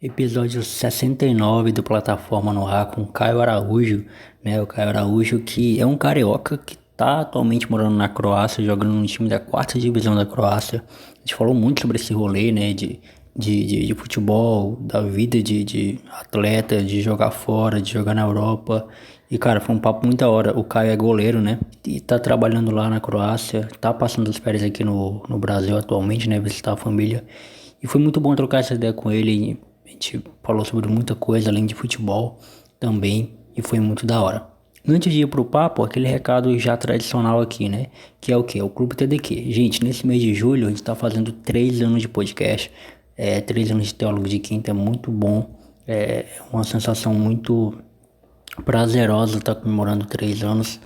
Episódio 69 do Plataforma no Ar com Caio Araújo, né? O Caio Araújo, que é um carioca que tá atualmente morando na Croácia, jogando no time da quarta divisão da Croácia. A gente falou muito sobre esse rolê, né? De futebol, da vida de atleta, de jogar fora, de jogar na Europa. E, cara, foi um papo muito da hora. O Caio é goleiro, né? E tá trabalhando lá na Croácia, tá passando as férias aqui no Brasil atualmente, né? Visitar a família. E foi muito bom trocar essa ideia com ele. A gente falou sobre muita coisa, além de futebol também, e foi muito da hora. Antes de ir pro papo, aquele recado já tradicional aqui, né? Que é o quê? O Clube TDQ. Gente, nesse mês de julho a gente tá fazendo 3 anos de podcast. 3 anos de Teólogo de Quinta, é muito bom. É uma sensação muito prazerosa estar comemorando 3 anos.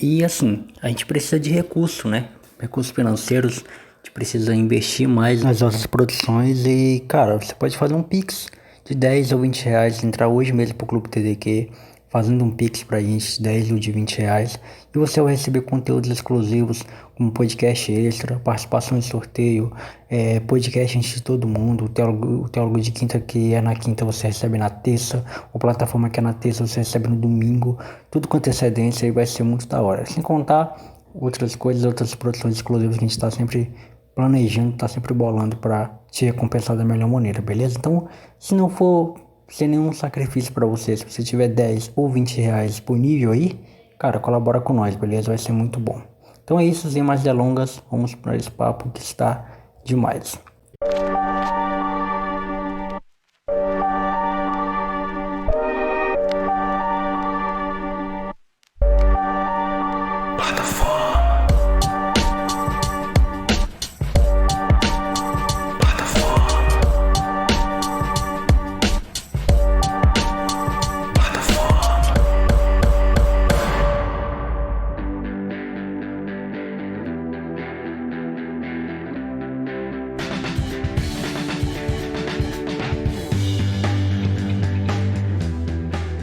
E assim, a gente precisa de recurso, né? Recursos financeiros. A gente precisa investir mais nas nossas produções e, cara, você pode fazer um Pix de 10 ou 20 reais, entrar hoje mesmo pro Clube TDQ, fazendo um Pix pra gente de 10 ou de 20 reais, e você vai receber conteúdos exclusivos, como podcast extra, participação em sorteio, podcast antes de todo mundo, o teólogo de quinta que é na quinta você recebe na terça, o plataforma que é na terça você recebe no domingo, tudo com antecedência e vai ser muito da hora. Sem contar outras coisas, outras produções exclusivas que a gente tá sempre planejando, tá sempre bolando pra te recompensar da melhor maneira, beleza? Então, se não for sem nenhum sacrifício pra você, se você tiver 10 ou 20 reais disponível aí, cara, colabora com nós, beleza? Vai ser muito bom. Então é isso, sem mais delongas, vamos para esse papo que está demais.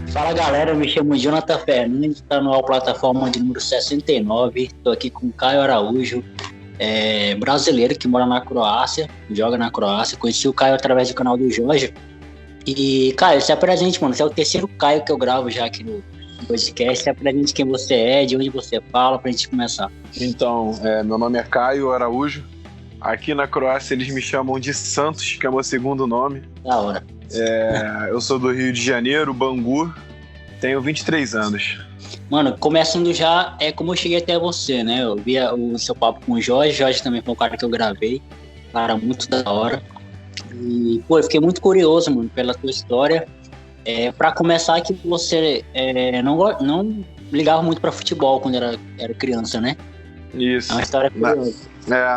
Fala galera, eu me chamo Jonathan Fernandes, tá no plataforma de número 69, tô aqui com o Caio Araújo, brasileiro que mora na Croácia, joga na Croácia, conheci o Caio através do canal do Jorge, e Caio, se apresente, mano, você é o terceiro Caio que eu gravo já aqui no podcast, se apresente quem você é, de onde você fala, pra gente começar. Então, meu nome é Caio Araújo, aqui na Croácia eles me chamam de Santos, que é meu segundo nome. Da hora. Eu sou do Rio de Janeiro, Bangu, tenho 23 anos. Mano, começando já, como eu cheguei até você, né? Eu vi o seu papo com o Jorge também foi um cara que eu gravei, cara, muito da hora. E, pô, eu fiquei muito curioso, mano, pela tua história. Pra começar, que você não ligava muito pra futebol quando era criança, né? Isso. É uma história curiosa.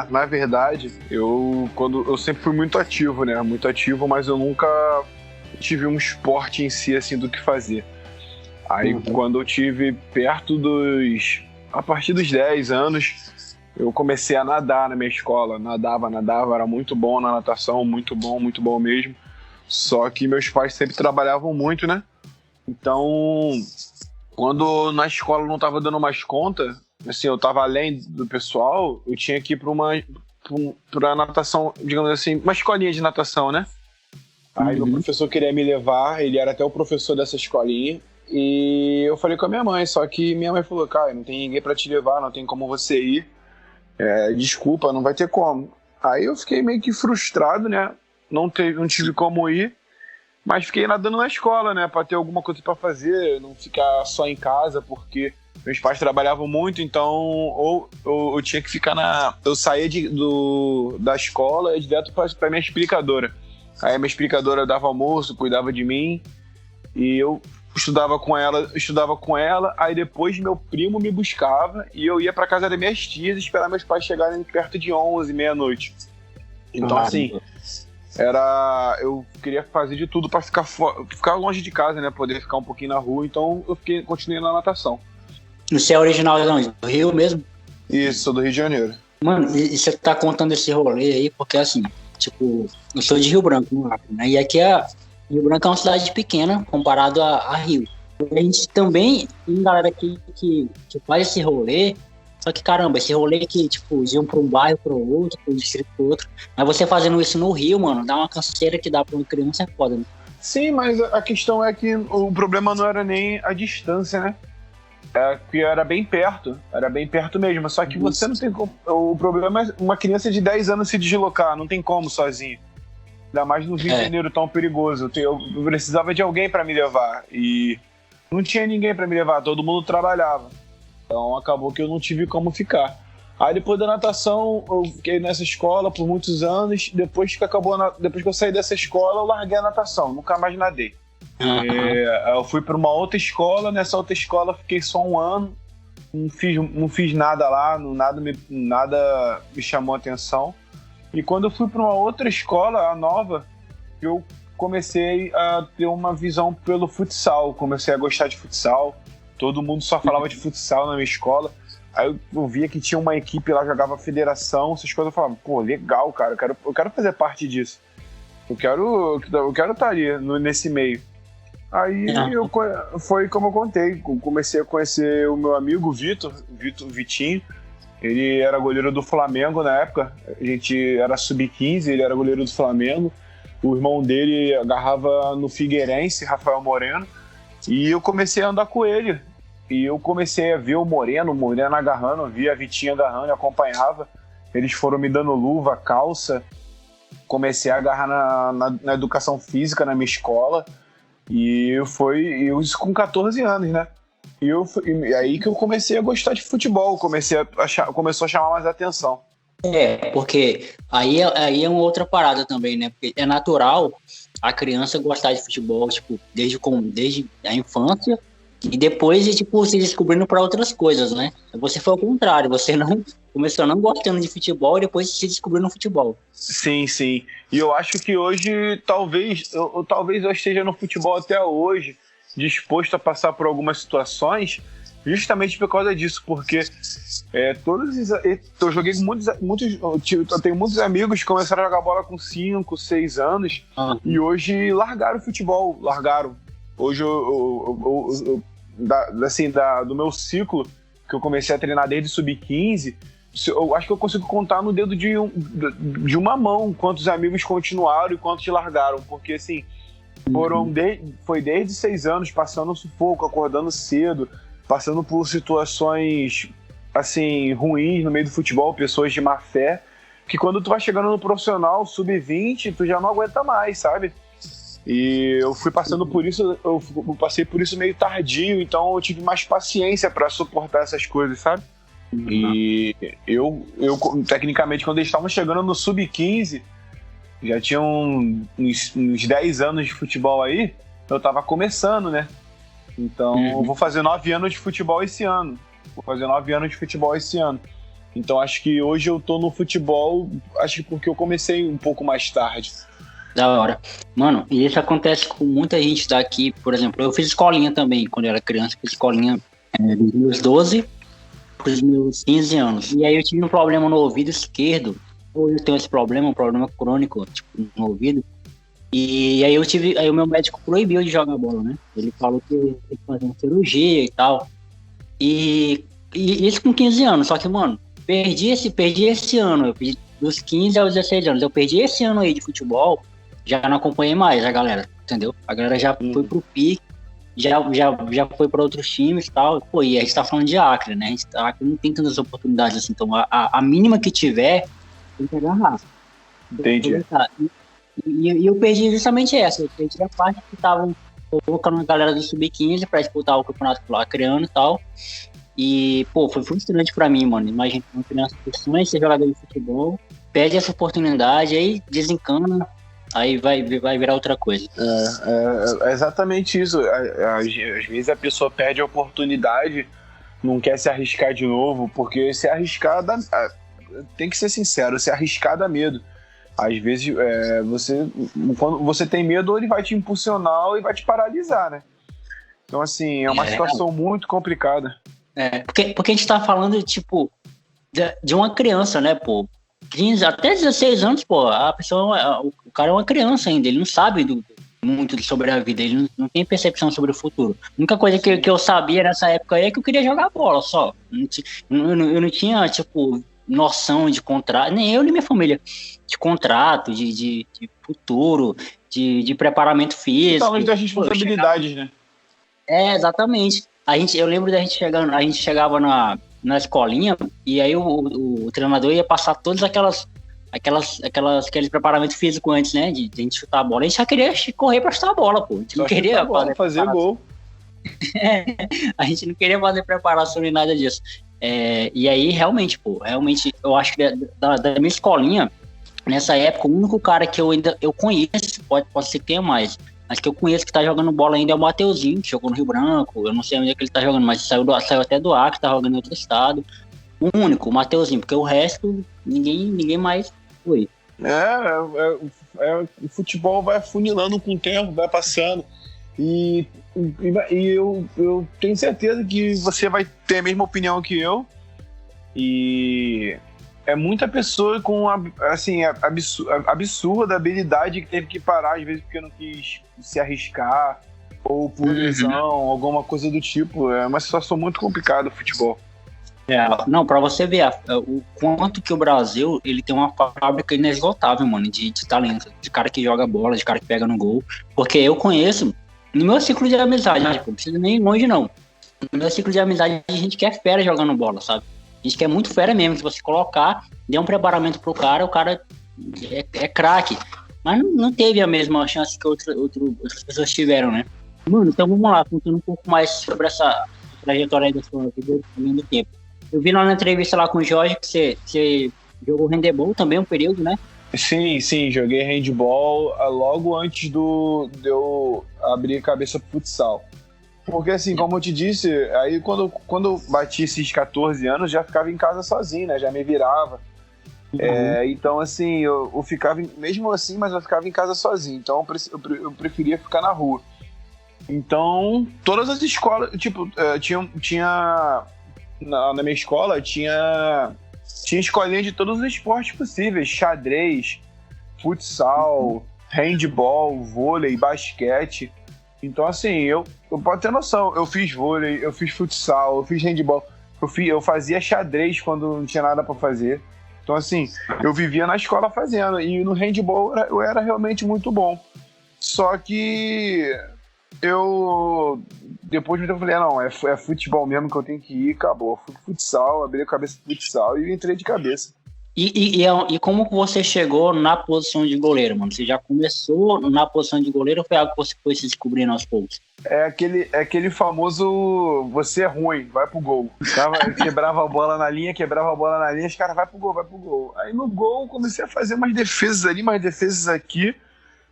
Na verdade, eu sempre fui muito ativo, né? Muito ativo, mas eu nunca tive um esporte em si, assim, do que fazer. Aí, quando eu tive a partir dos 10 anos, eu comecei a nadar na minha escola. Nadava, era muito bom na natação, muito bom mesmo. Só que meus pais sempre trabalhavam muito, né? Então, quando na escola não tava dando mais conta, assim, eu tava além do pessoal, eu tinha que ir pra natação, digamos assim, uma escolinha de natação, né? Aí meu professor queria me levar, ele era até o professor dessa escolinha, e eu falei com a minha mãe, só que minha mãe falou, cara, não tem ninguém pra te levar, não tem como você ir, desculpa, não vai ter como. Aí eu fiquei meio que frustrado, né? Não tive como ir, mas fiquei nadando na escola, né? Pra ter alguma coisa pra fazer, não ficar só em casa, porque meus pais trabalhavam muito, então ou eu tinha que ficar eu saía da escola e ia direto pra minha explicadora. Aí a minha explicadora dava almoço, cuidava de mim, e eu estudava com ela, aí depois meu primo me buscava e eu ia pra casa das minhas tias esperar meus pais chegarem perto de 11, meia-noite. Então, assim, eu queria fazer de tudo pra ficar longe de casa, né? Poder ficar um pouquinho na rua, então eu continuei na natação. Você é original de onde? Do Rio mesmo? Isso, sou do Rio de Janeiro. Mano, e você tá contando esse rolê aí, porque assim, tipo, eu sou de Rio Branco, no Acre, né? E aqui Rio Branco é uma cidade pequena comparado a Rio. A gente também tem galera que faz esse rolê Só que, caramba, esse rolê que, tipo, iam pra um bairro, pro outro, pro distrito, pro outro. Mas você fazendo isso no Rio, mano, dá uma canseira que dá pra uma criança, é foda, né? Sim, mas a questão é que o problema não era nem a distância, né? É que era bem perto mesmo. Só que você não tem como. O problema é uma criança de 10 anos se deslocar, não tem como sozinho. Ainda mais no Rio de Janeiro tão perigoso. Eu precisava de alguém pra me levar. E não tinha ninguém pra me levar, todo mundo trabalhava. Então acabou que eu não tive como ficar. Aí depois da natação, eu fiquei nessa escola por muitos anos. Depois que eu saí dessa escola, eu larguei a natação, nunca mais nadei. Eu fui para uma outra escola, nessa outra escola fiquei só um ano, não fiz nada lá, nada me chamou a atenção. E quando eu fui para uma outra escola, a nova, eu comecei a ter uma visão pelo futsal, comecei a gostar de futsal, todo mundo só falava de futsal na minha escola. Aí eu via que tinha uma equipe lá, jogava federação, essas coisas, eu falava, pô, legal, cara, eu quero fazer parte disso. Eu quero estar ali nesse meio. Aí foi como eu contei, comecei a conhecer o meu amigo Vitinho, ele era goleiro do Flamengo na época, a gente era sub-15, ele era goleiro do Flamengo, o irmão dele agarrava no Figueirense, Rafael Moreno, e eu comecei a andar com ele, e eu comecei a ver o Moreno agarrando, eu via a Vitinho agarrando, eu acompanhava, eles foram me dando luva, calça, comecei a agarrar na educação física na minha escola. E isso com 14 anos, né? E aí que eu comecei a gostar de futebol, começou a chamar mais atenção. Porque aí é uma outra parada também, né? Porque é natural a criança gostar de futebol, tipo, desde a infância, e depois tipo, se descobrindo para outras coisas, né? Você foi ao contrário, você não começou não gostando de futebol e depois se descobriu no futebol. Sim. E eu acho que hoje, talvez eu esteja no futebol até hoje, disposto a passar por algumas situações, justamente por causa disso, porque eu joguei eu tenho muitos amigos que começaram a jogar bola com 5, 6 anos, e hoje largaram o futebol, Hoje do meu ciclo, que eu comecei a treinar desde sub-15, eu acho que eu consigo contar no dedo de uma mão quantos amigos continuaram e quantos largaram, porque assim, foi desde 6 anos, passando sufoco, acordando cedo, passando por situações assim, ruins no meio do futebol, pessoas de má fé, que quando tu vai chegando no profissional, sub-20, tu já não aguenta mais, sabe? E eu fui passando por isso, eu passei por isso meio tardio, então eu tive mais paciência para suportar essas coisas, sabe? E eu tecnicamente, quando eles estavam chegando no sub-15, já tinham uns 10 anos de futebol aí, eu tava começando, né? Então eu vou fazer 9 anos de futebol esse ano. Então acho que hoje eu tô no futebol, acho que porque eu comecei um pouco mais tarde. Da hora. Mano, e isso acontece com muita gente daqui, por exemplo, eu fiz escolinha também, quando eu era criança, fiz escolinha dos meus 12 para os meus 15 anos. E aí eu tive um problema no ouvido esquerdo, ou eu tenho esse problema, um problema crônico, tipo, no ouvido, e aí o meu médico proibiu de jogar bola, né? Ele falou que eu ia ter que fazer uma cirurgia e tal. E isso com 15 anos, só que, mano, perdi esse ano, eu perdi dos 15 aos 16 anos, eu perdi esse ano aí de futebol, já não acompanhei mais a galera, entendeu? A galera já foi pro pique, já foi para outros times e tal. Pô, e a gente tá falando de Acre, né? Acre não tem tantas oportunidades assim, então a mínima que tiver, tem que agarrar. Entendi. E eu perdi justamente essa, eu perdi a parte que estavam colocando a galera do Sub-15 pra disputar o campeonato acreano e tal. E, pô, foi frustrante pra mim, mano. Imagina uma criança que sonha ser jogador de futebol, perde essa oportunidade, aí desencana, aí vai virar outra coisa. É exatamente isso. Às vezes a pessoa perde a oportunidade, não quer se arriscar de novo, porque se arriscar tem que ser sincero, se arriscar dá medo. Às vezes quando você tem medo, ele vai te impulsionar e vai te paralisar, né? Então assim, é uma situação muito complicada. Porque a gente tá falando, tipo, de uma criança, né, pô? 15, até 16 anos, pô, o cara é uma criança ainda, ele não sabe muito sobre a vida, ele não tem percepção sobre o futuro. A única coisa que eu sabia nessa época aí é que eu queria jogar bola só. Eu não tinha, tipo, noção de contrato, nem eu nem minha família, de contrato, de futuro, de preparamento físico. Talvez das responsabilidades, né? Exatamente. Eu lembro da gente chegando, a gente chegava na escolinha e aí o treinador ia passar todas aqueles preparamentos físicos antes, né? De a gente chutar a bola. A gente só queria correr pra chutar a bola, pô. A gente não queria fazer gol. A gente não queria fazer preparação nem nada disso. E aí, realmente, eu acho que da minha escolinha, nessa época, o único cara que eu conheço, pode ser que tenha mais, mas que eu conheço que tá jogando bola ainda é o Mateuzinho, que jogou no Rio Branco. Eu não sei onde é que ele tá jogando, mas saiu até do Acre, tá jogando em outro estado. O único, o Mateuzinho, porque o resto, ninguém mais foi. O futebol vai afunilando com o tempo, vai passando. E eu tenho certeza que você vai ter a mesma opinião que eu. E é muita pessoa com assim, absurda habilidade que teve que parar, às vezes porque não quis se arriscar, ou por lesão, alguma coisa do tipo. É uma situação muito complicada o futebol. Não, pra você ver o quanto que o Brasil ele tem uma fábrica inesgotável, mano, de talento, de cara que joga bola, de cara que pega no gol. Porque eu conheço, no meu ciclo de amizade, não precisa nem ir longe, não. No meu ciclo de amizade, a gente quer fera jogando bola, sabe? A gente quer muito fera mesmo. Se você colocar, der um preparamento pro cara, o cara é craque. Mas não teve a mesma chance que outras pessoas tiveram, né? Mano, então vamos lá, contando um pouco mais sobre essa trajetória aí da sua vida do tempo. Eu vi lá na entrevista lá com o Jorge que você jogou handebol também um período, né? Sim, joguei handball logo antes de eu abrir a cabeça pro futsal. Porque assim, como eu te disse, aí quando eu bati esses 14 anos, já ficava em casa sozinho, né? Já me virava. Então assim, eu ficava, mesmo assim, mas eu ficava em casa sozinho. Então eu preferia ficar na rua. Então, todas as escolas, tipo, tinha na minha escola, tinha escolinha de todos os esportes possíveis. Xadrez, futsal, handball, vôlei, basquete. Então, assim, eu posso ter noção. Eu fiz vôlei, eu fiz futsal, eu fiz handball. Eu fazia xadrez quando não tinha nada pra fazer. Então, assim, eu vivia na escola fazendo. E no handball eu era realmente muito bom. Só que depois eu falei, não, é futebol mesmo que eu tenho que ir, acabou. Fui pro futsal, abri a cabeça pro futsal e entrei de cabeça. E como que você chegou na posição de goleiro, mano? Você já começou na posição de goleiro ou foi algo que você foi se descobrindo aos poucos? É aquele famoso, você é ruim, vai pro gol. Quebrava a bola na linha, os caras, vai pro gol. Aí no gol comecei a fazer umas defesas ali, umas defesas aqui.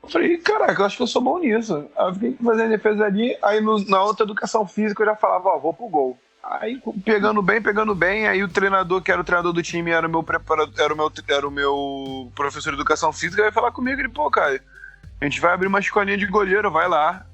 Eu falei, caraca, eu acho que eu sou bom nisso. Aí eu fiquei fazendo defesa ali, aí na outra educação física eu já falava, vou pro gol. Aí pegando bem, aí o treinador, que era o treinador do time, era o meu preparador, era o meu professor de educação física, vai falar comigo, ele, pô, cara, a gente vai abrir uma escolinha de goleiro, vai lá.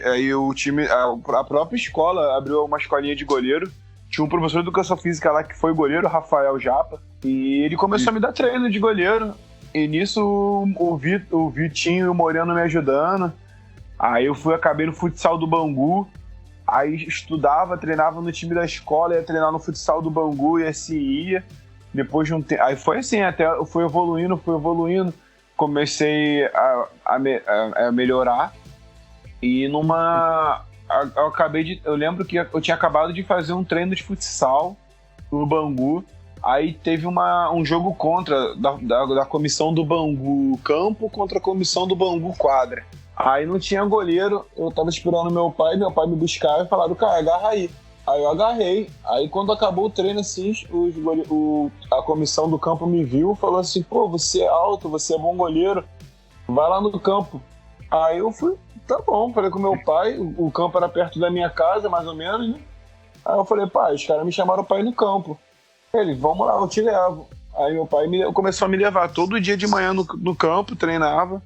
Aí o time, a própria escola abriu uma escolinha de goleiro. Tinha um professor de educação física lá que foi goleiro, Rafael Japa, e ele começou a me dar treino de goleiro. E nisso o Vitinho e o Moreno me ajudando. Aí eu acabei no futsal do Bangu. Aí estudava, treinava no time da escola, ia treinar no futsal do Bangu e assim ia. Depois de um tempo. Aí foi assim, até eu fui evoluindo. Comecei a melhorar. E eu lembro que eu tinha acabado de fazer um treino de futsal no Bangu. Aí teve um jogo contra da comissão do Bangu campo contra a comissão do Bangu quadra. Aí não tinha goleiro, eu tava esperando meu pai me buscar e falaram, cara, agarra aí. Aí eu agarrei. Aí quando acabou o treino, assim, a comissão do campo me viu e falou assim, pô, você é alto, você é bom goleiro, vai lá no campo. Aí eu fui, tá bom, falei com meu pai, o campo era perto da minha casa, mais ou menos, né? Aí eu falei, pai, os caras me chamaram pra ir no campo. Ele, vamos lá, eu te levo. Aí meu pai começou a me levar todo dia de manhã no campo, treinava.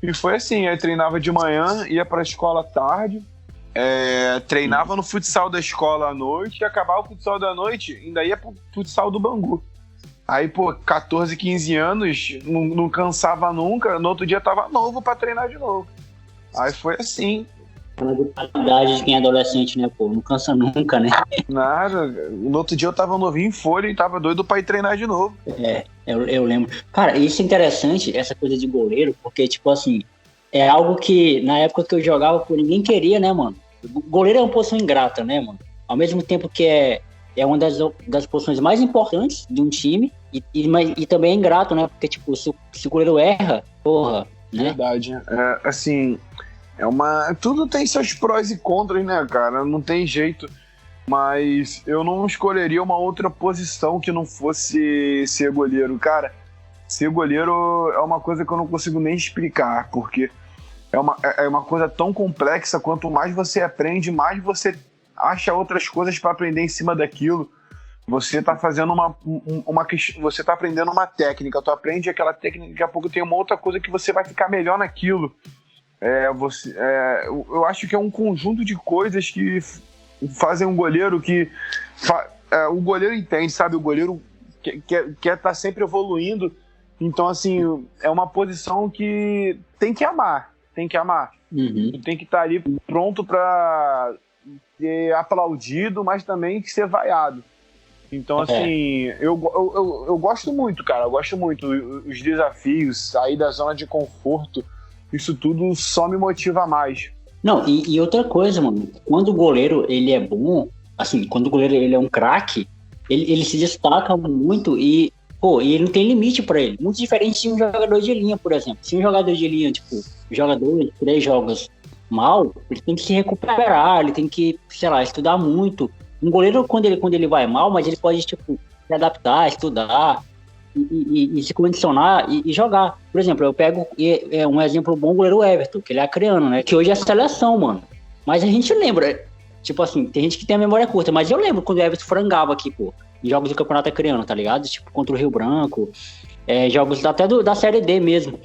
E foi assim, aí treinava de manhã, ia pra escola à tarde, treinava no futsal da escola à noite, e acabava o futsal da noite, ainda ia pro futsal do Bangu. Aí, pô, 14, 15 anos, não cansava nunca, no outro dia tava novo pra treinar de novo. Aí foi assim. A qualidade de quem é adolescente, né, pô? Não cansa nunca, né? Nada. No outro dia eu tava novinho em folha e tava doido pra ir treinar de novo. Eu lembro. Cara, isso é interessante, essa coisa de goleiro, porque, tipo assim, é algo que na época que eu jogava, pô, ninguém queria, né, mano? Goleiro é uma posição ingrata, né, mano? Ao mesmo tempo que é uma das posições mais importantes de um time e também é ingrato, né? Porque, tipo, se o goleiro erra, porra, né? Verdade. Assim, tudo tem seus prós e contras, né, cara? Não tem jeito. Mas eu não escolheria uma outra posição que não fosse ser goleiro. Cara, ser goleiro é uma coisa que eu não consigo nem explicar, porque é uma coisa tão complexa. Quanto mais você aprende, mais você acha outras coisas para aprender em cima daquilo. Você tá fazendo você tá aprendendo uma técnica, tu aprende aquela técnica, daqui a pouco tem uma outra coisa que você vai ficar melhor naquilo. Eu acho que é um conjunto de coisas que fazem um goleiro o goleiro entende, sabe? O goleiro quer estar sempre evoluindo. Então, assim, é uma posição que tem que amar. Uhum. Tem que estar ali pronto para ser aplaudido, mas também ser vaiado. Então, assim, eu gosto muito, cara. Eu gosto muito. Os desafios, sair da zona de conforto, isso tudo só me motiva mais. Não, e outra coisa, mano. Quando o goleiro, ele é bom, assim, quando o goleiro ele é um craque, ele se destaca muito e, pô, ele não tem limite pra ele. Muito diferente de um jogador de linha, por exemplo. Se um jogador de linha, tipo, joga 2, 3 jogos mal, ele tem que se recuperar, ele tem que, sei lá, estudar muito. Um goleiro, quando ele vai mal, mas ele pode, tipo, se adaptar, estudar e se condicionar e jogar. Por exemplo, eu pego um exemplo bom, o goleiro Everton, que ele é acreano, né? Que hoje é seleção, mano. Mas a gente lembra, tipo assim, tem gente que tem a memória curta, mas eu lembro quando o Everton frangava aqui, pô, em jogos do Campeonato Acreano, tá ligado? Tipo, contra o Rio Branco, jogos até da Série D mesmo.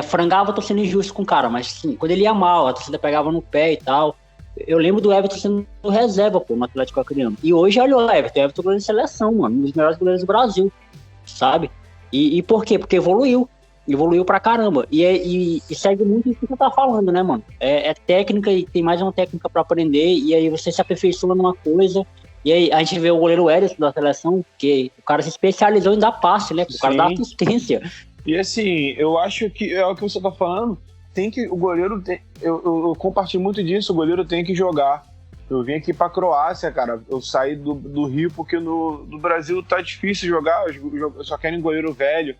Frangava, tô sendo injusto com o cara, mas sim, quando ele ia mal, a torcida pegava no pé e tal. Eu lembro do Everton sendo reserva, pô, no Atlético Acreano. E hoje, olha o Everton é goleiro de seleção, mano, um dos melhores goleiros do Brasil, sabe? E por quê? Porque evoluiu pra caramba. E segue muito isso que você tá falando, né, mano? É técnica e tem mais uma técnica pra aprender, e aí você se aperfeiçoa numa coisa. E aí a gente vê o goleiro Ederson da seleção, que o cara se especializou em dar passe, né? O cara dá assistência. E assim, eu acho que é o que você tá falando. O goleiro eu compartilho muito disso, o goleiro tem que jogar. Eu vim aqui pra Croácia, cara, eu saí do Rio porque no Brasil tá difícil jogar, eu só quero um goleiro velho,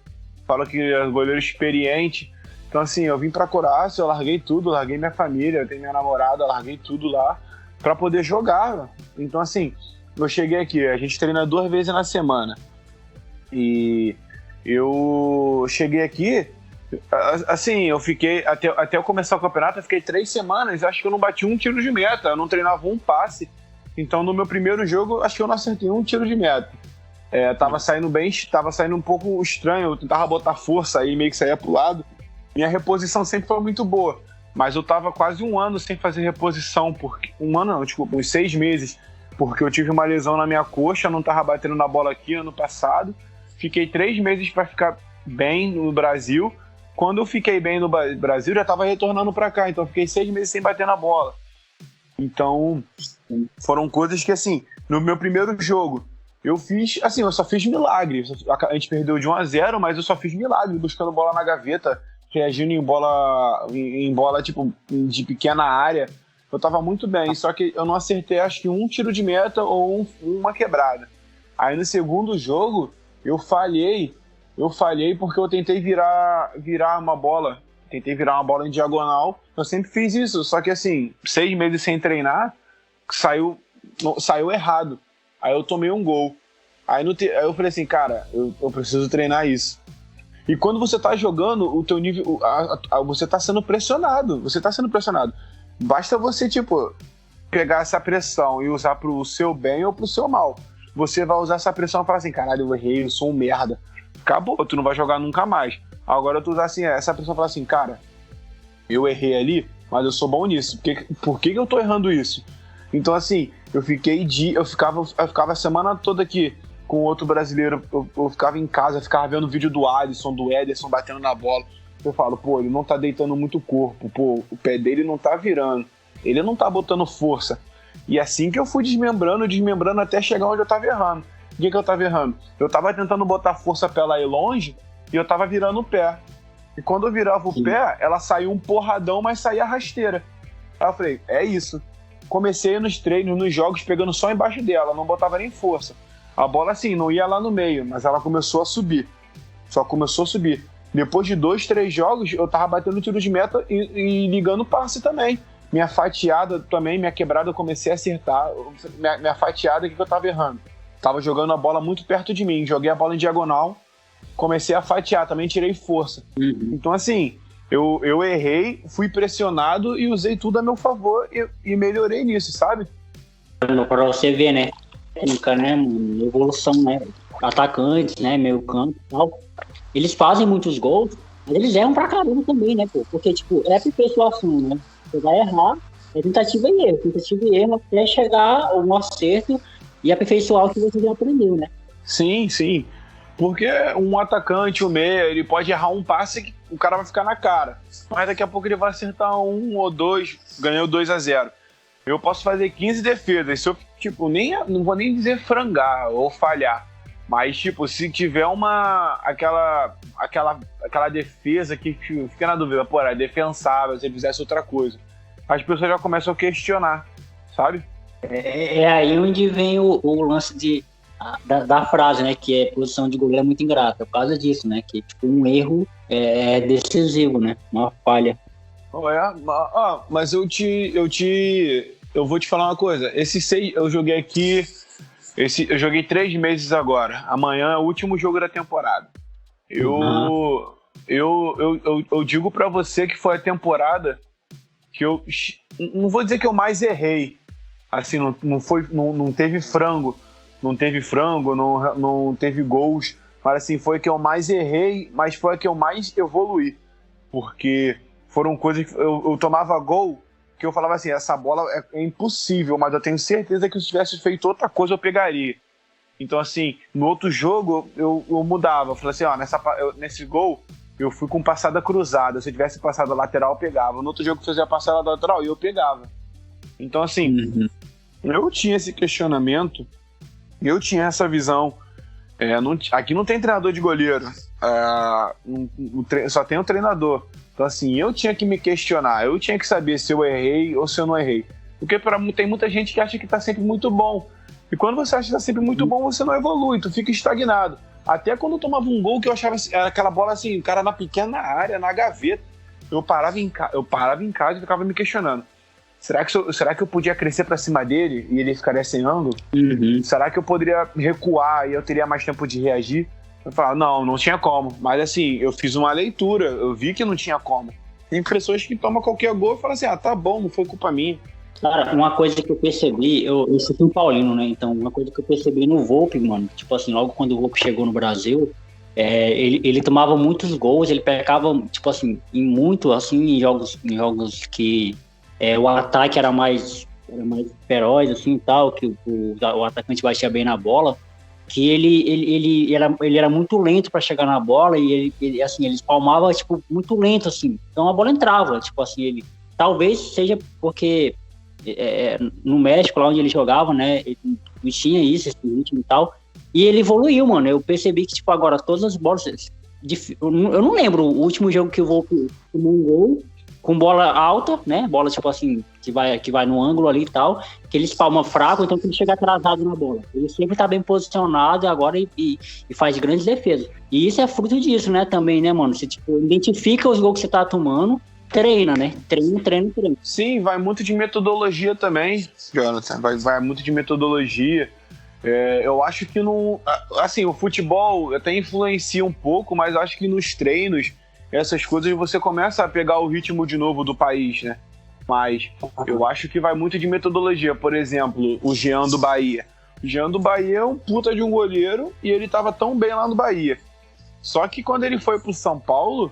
falo que é goleiro experiente. Então assim, eu vim pra Croácia, eu larguei tudo, larguei minha família, eu tenho minha namorada, eu larguei tudo lá pra poder jogar. Então assim, eu cheguei aqui, a gente treina 2 vezes na semana. E eu cheguei aqui, assim, eu fiquei, até eu começar o campeonato, eu fiquei 3 semanas, acho que eu não bati um tiro de meta, eu não treinava um passe. Então no meu primeiro jogo, acho que eu não acertei um tiro de meta. Tava saindo um pouco estranho, eu tentava botar força aí, meio que saía pro lado. Minha reposição sempre foi muito boa, mas eu tava quase 1 ano sem fazer reposição, uns 6 meses, porque eu tive uma lesão na minha coxa, não tava batendo na bola aqui ano passado. Fiquei 3 meses para ficar bem no Brasil. Quando eu fiquei bem no Brasil, já tava retornando para cá, então eu fiquei 6 meses sem bater na bola. Então, foram coisas que, assim, no meu primeiro jogo, eu só fiz milagre. A gente perdeu de 1-0, mas eu só fiz milagre, buscando bola na gaveta, reagindo em bola tipo, de pequena área. Eu tava muito bem, só que eu não acertei, acho que um tiro de meta ou uma quebrada. Aí no segundo jogo, eu falhei porque eu tentei virar uma bola. Tentei virar uma bola em diagonal. Eu sempre fiz isso, só que assim, 6 meses sem treinar, saiu errado. Aí eu tomei um gol. Aí eu falei assim, cara, eu preciso treinar isso. E quando você tá jogando, o teu nível, você tá sendo pressionado. Basta você, tipo, pegar essa pressão e usar pro seu bem ou pro seu mal. Você vai usar essa pressão e falar assim, caralho, eu errei, eu sou um merda. Acabou, tu não vai jogar nunca mais. Agora tu usar assim, essa pressão e falar assim, cara, eu errei ali, mas eu sou bom nisso. Por que eu tô errando isso? Então assim, eu ficava a semana toda aqui com outro brasileiro, eu ficava em casa, ficava vendo vídeo do Alisson, do Ederson batendo na bola. Eu falo, pô, ele não tá deitando muito corpo, pô, o pé dele não tá virando, ele não tá botando força. E assim que eu fui desmembrando até chegar onde eu tava errando. O que eu tava errando? Eu tava tentando botar força pra ela ir longe e eu tava virando o pé. E quando eu virava o pé, ela saiu um porradão, mas saía rasteira. Aí eu falei, é isso. Comecei nos treinos, nos jogos, pegando só embaixo dela, não botava nem força. A bola, assim, não ia lá no meio, mas ela começou a subir. Só começou a subir. Depois de 2, 3 jogos, eu tava batendo tiro de meta e ligando passe também. Minha fatiada também, minha quebrada, eu comecei a acertar. Minha fatiada, o que eu tava errando? Tava jogando a bola muito perto de mim, joguei a bola em diagonal, comecei a fatiar, também tirei força. Então, assim, eu errei, fui pressionado e usei tudo a meu favor e melhorei nisso, sabe? Pra você ver, né? Técnica, né, mano? Evolução, né? Atacantes, né? Meio campo e tal. Eles fazem muitos gols, mas eles erram pra caramba também, né, pô? Porque, tipo, é aperfeiçoação, né? Você vai errar, é tentativa e erro até chegar a um acerto e aperfeiçoar o que você já aprendeu, né? Sim, sim. Porque um atacante, o meia, ele pode errar um passe que o cara vai ficar na cara. Mas daqui a pouco ele vai acertar 1 ou 2, ganhou 2-0. Eu posso fazer 15 defesas. Se eu, tipo, não vou nem dizer frangar ou falhar. Mas, tipo, se tiver aquela defesa que fica na dúvida, pô, é defensável, se ele fizesse outra coisa. As pessoas já começam a questionar, sabe? É aí onde vem o lance da frase, né? Que é posição de goleiro é muito ingrata. Por causa disso, né? Que, tipo, um erro é decisivo, né? Uma falha. Mas eu vou te falar uma coisa. Eu joguei aqui... Eu joguei 3 meses agora. Amanhã é o último jogo da temporada. Eu digo pra você que foi a temporada que eu... Não vou dizer que eu mais errei. Assim, não teve frango. Não teve gols. Mas assim, foi a que eu mais errei, mas foi a que eu mais evoluí. Porque foram coisas que eu tomava gol... que eu falava assim, essa bola é impossível, mas eu tenho certeza que se eu tivesse feito outra coisa eu pegaria. Então assim, no outro jogo eu mudava, eu falei assim, nesse gol eu fui com passada cruzada, se eu tivesse passado lateral eu pegava, no outro jogo eu fazia passada lateral e eu pegava. Então assim, eu tinha esse questionamento, eu tinha essa visão, aqui não tem treinador de goleiro, só tem o treinador. Então, assim, eu tinha que me questionar, eu tinha que saber se eu errei ou se eu não errei. Porque tem muita gente que acha que tá sempre muito bom. E quando você acha que tá sempre muito bom, você não evolui, tu fica estagnado. Até quando eu tomava um gol que eu achava aquela bola assim, o cara na pequena área, na gaveta, eu parava em casa e ficava me questionando. Será que eu podia crescer pra cima dele e ele ficaria sem ângulo? Será que eu poderia recuar e eu teria mais tempo de reagir? Eu falava, não tinha como. Mas assim, eu fiz uma leitura, eu vi que não tinha como. Tem pessoas que tomam qualquer gol e falam assim, tá bom, não foi culpa minha. Cara, uma coisa que eu percebi, eu sou São Paulino, né? Então, uma coisa que eu percebi no Volpi, mano, tipo assim, logo quando o Volpi chegou no Brasil, ele tomava muitos gols, ele pecava, tipo assim, em jogos que o ataque era mais feroz, assim, e tal, que o atacante batia bem na bola, que ele era muito lento para chegar na bola e ele espalmava, tipo, muito lento, assim. Então a bola entrava, tipo assim, talvez seja porque no México, lá onde ele jogava, né, ele não tinha esse ritmo e tal, e ele evoluiu, mano. Eu percebi que, tipo, agora todas as bolas, eu não lembro o último jogo que eu vou tomar um gol com bola alta, né, bola, tipo assim, que vai no ângulo ali e tal, que ele espalma fraco, então que ele chega atrasado na bola. Ele sempre tá bem posicionado agora e faz grandes defesas. E isso é fruto disso, né, também, né, mano? Você, tipo, identifica os gols que você tá tomando, treina, né? Treina. Sim, vai muito de metodologia também, Jonathan. Vai muito de metodologia. Eu acho que não... Assim, o futebol até influencia um pouco, mas eu acho que nos treinos, essas coisas, você começa a pegar o ritmo de novo do país, né? Mas eu acho que vai muito de metodologia. Por exemplo, o Jean do Bahia. O Jean do Bahia é um puta de um goleiro e ele tava tão bem lá no Bahia. Só que quando ele foi pro São Paulo,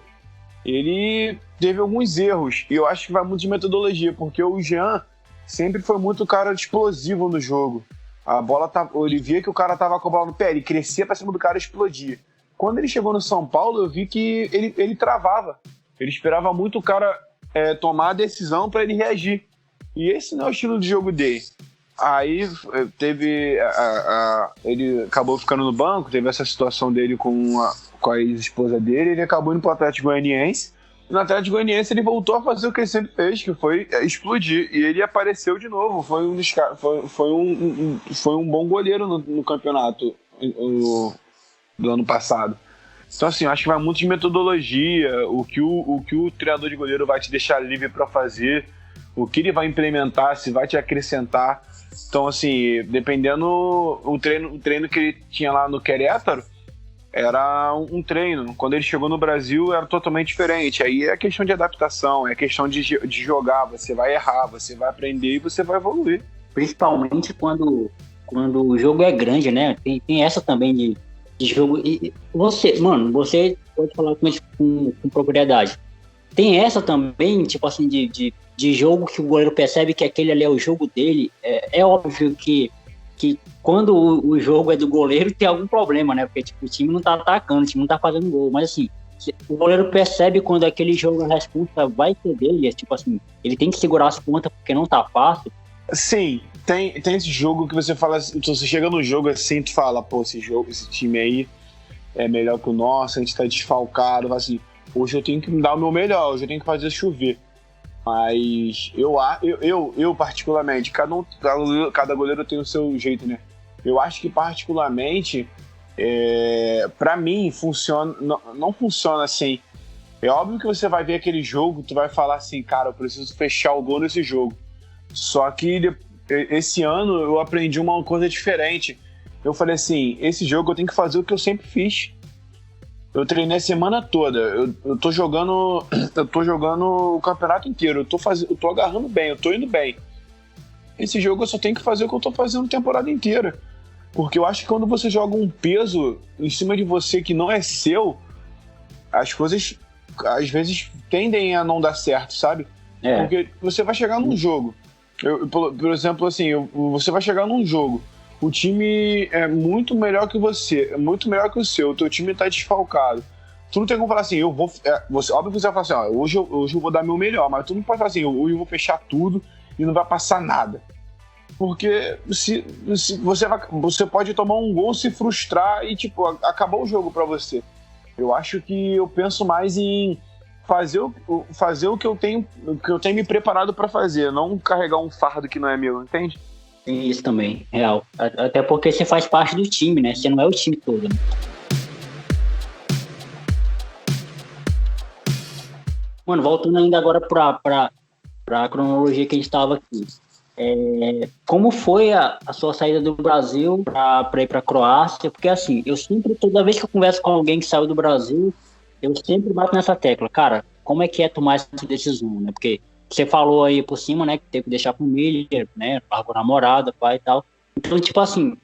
ele teve alguns erros. E eu acho que vai muito de metodologia, porque o Jean sempre foi muito cara explosivo no jogo. A bola ele via que o cara tava com a bola no pé, ele crescia pra cima do cara e explodia. Quando ele chegou no São Paulo, eu vi que ele travava. Ele esperava muito o cara tomar a decisão para ele reagir. E esse não é o estilo de jogo dele. Aí teve. Ele acabou ficando no banco, teve essa situação dele com a ex-esposa dele, ele acabou indo pro Atlético Goianiense. No Atlético Goianiense ele voltou a fazer o que ele sempre fez, que foi explodir. E ele apareceu de novo. Foi um bom goleiro no campeonato do ano passado. Então, assim, eu acho que vai muito de metodologia, o que o treinador de goleiro vai te deixar livre para fazer, o que ele vai implementar, se vai te acrescentar. Então, assim, dependendo o treino que ele tinha lá no Querétaro, era um treino. Quando ele chegou no Brasil, era totalmente diferente. Aí é questão de adaptação, é questão de jogar. Você vai errar, você vai aprender e você vai evoluir. Principalmente quando o jogo é grande, né? Tem essa também de jogo. E você pode falar com isso com propriedade. Tem essa também, tipo assim, de jogo que o goleiro percebe que aquele ali é o jogo dele. É óbvio que quando o jogo é do goleiro tem algum problema, né? Porque tipo, o time não tá atacando, o time não tá fazendo gol. Mas assim, o goleiro percebe quando aquele jogo, a resposta vai ser dele. Tipo assim, ele tem que segurar as pontas porque não tá fácil. Sim, tem esse jogo que você fala, você chega no jogo assim, tu fala, pô, esse time aí é melhor que o nosso, a gente tá desfalcado, assim, hoje eu tenho que dar o meu melhor, hoje eu tenho que fazer chover. Mas eu particularmente, cada goleiro tem o seu jeito, né? Eu acho que particularmente, pra mim, não funciona assim. É óbvio que você vai ver aquele jogo, tu vai falar assim, cara, eu preciso fechar o gol nesse jogo. Só que esse ano eu aprendi uma coisa diferente. Eu falei assim, esse jogo eu tenho que fazer o que eu sempre fiz. Eu treinei a semana toda, eu tô jogando o campeonato inteiro, eu tô agarrando bem, eu tô indo bem. Esse jogo eu só tenho que fazer o que eu tô fazendo a temporada inteira. Porque eu acho que quando você joga um peso em cima de você que não é seu, as coisas às vezes tendem a não dar certo, sabe? Porque você vai chegar num jogo, por exemplo, assim, você vai chegar num jogo, o time é muito melhor que você, é muito melhor que o seu, o teu time tá desfalcado. Tu não tem como falar assim, óbvio que você vai falar assim, ó, hoje eu vou dar meu melhor, mas tu não pode falar assim, hoje eu vou fechar tudo e não vai passar nada. Porque se você pode tomar um gol, se frustrar e, tipo, acabou o jogo pra você. Eu acho que eu penso mais em fazer o que eu tenho me preparado pra fazer, não carregar um fardo que não é meu, entende? Tem isso também, real. Até porque você faz parte do time, né? Você não é o time todo, né? Mano, voltando ainda agora pra cronologia que a gente estava aqui. Como foi a sua saída do Brasil para ir para a Croácia? Porque assim, toda vez que eu converso com alguém que saiu do Brasil, eu sempre bato nessa tecla. Cara, como é que é tomar essa decisão, né? Porque você falou aí por cima, né, que teve que deixar a família, né, largou namorada, pai e tal. Então, tipo assim,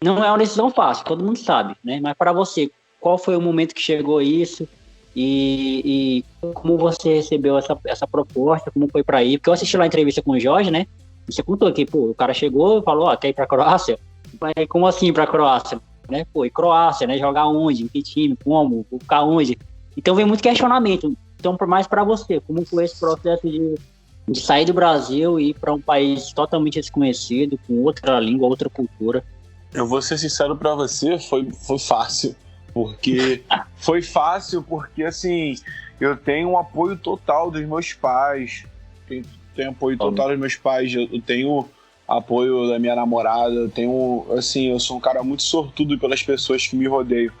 não é uma decisão fácil, todo mundo sabe, né? Mas para você, qual foi o momento que chegou isso? E como você recebeu essa proposta? Como foi para ir? Porque eu assisti lá a entrevista com o Jorge, né? E você contou que, pô, o cara chegou e falou, quer ir pra Croácia? Mas como assim pra Croácia? Né? Pô, e Croácia, né? Jogar onde? Em que time? Como? Ficar onde? Então vem muito questionamento. Então, mais para você, como foi esse processo de sair do Brasil e ir para um país totalmente desconhecido, com outra língua, outra cultura? Eu vou ser sincero para você, foi fácil. Porque, assim, eu tenho um apoio total dos meus pais. Tenho apoio total dos meus pais. Eu tenho apoio da minha namorada. Eu sou um cara muito sortudo pelas pessoas que me rodeiam.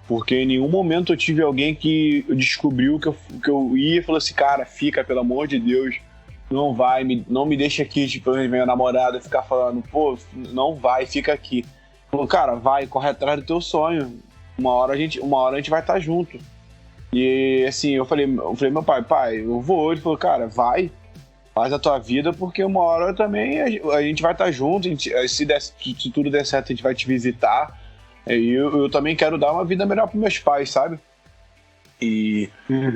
Porque em nenhum momento eu tive alguém que descobriu que eu ia e falou assim, cara, fica, pelo amor de Deus, não me deixa aqui, tipo, minha namorada ficar falando, pô, não vai, fica aqui. Falou, cara, vai, corre atrás do teu sonho. Uma hora a gente vai estar junto. E assim, eu falei meu pai, eu vou. Ele falou, cara, vai, faz a tua vida, porque uma hora também a gente vai estar junto, se tudo der certo, a gente vai te visitar. E eu também quero dar uma vida melhor pros meus pais, sabe? E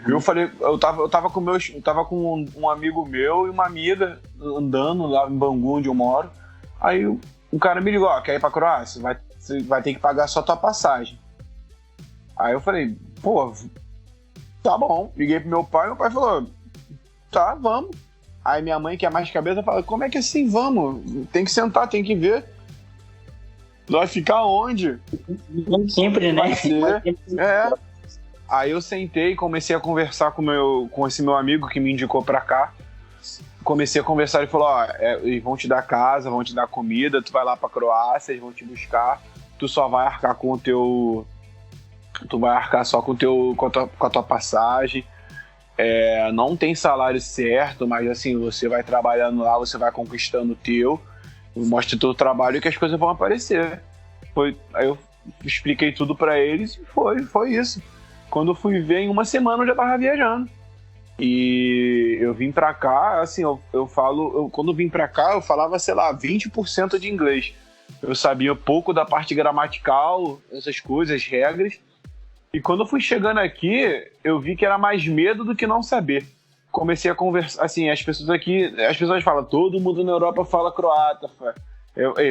eu falei, eu tava com um amigo meu e uma amiga andando lá em Bangu, onde eu moro. Aí o cara me ligou, quer ir pra Croácia? Vai ter que pagar só tua passagem. Aí eu falei, pô, Tá bom. Liguei pro meu pai falou, tá, vamos. Aí minha mãe, que é mais cabeça, fala, como é que assim, vamos? Tem que sentar, tem que ver. Vai ficar onde? Sempre, né? Vai ser. É. Aí eu sentei, comecei a conversar com esse meu amigo que me indicou pra cá. Comecei a conversar, ele falou, eles vão te dar casa, vão te dar comida, tu vai lá pra Croácia, eles vão te buscar, tu só vai arcar com o teu... Tu vai arcar só com a tua passagem. Não tem salário certo, mas assim, você vai trabalhando lá, você vai conquistando o teu, mostra o teu trabalho que as coisas vão aparecer. Aí eu expliquei tudo pra eles e foi isso. Quando eu fui ver, em uma semana eu já tava viajando. E eu vim pra cá, assim, quando eu vim pra cá, eu falava, sei lá, 20% de inglês. Eu sabia pouco da parte gramatical, essas coisas, regras. E quando eu fui chegando aqui, eu vi que era mais medo do que não saber. Comecei a conversar, assim, as pessoas falam, todo mundo na Europa fala croata,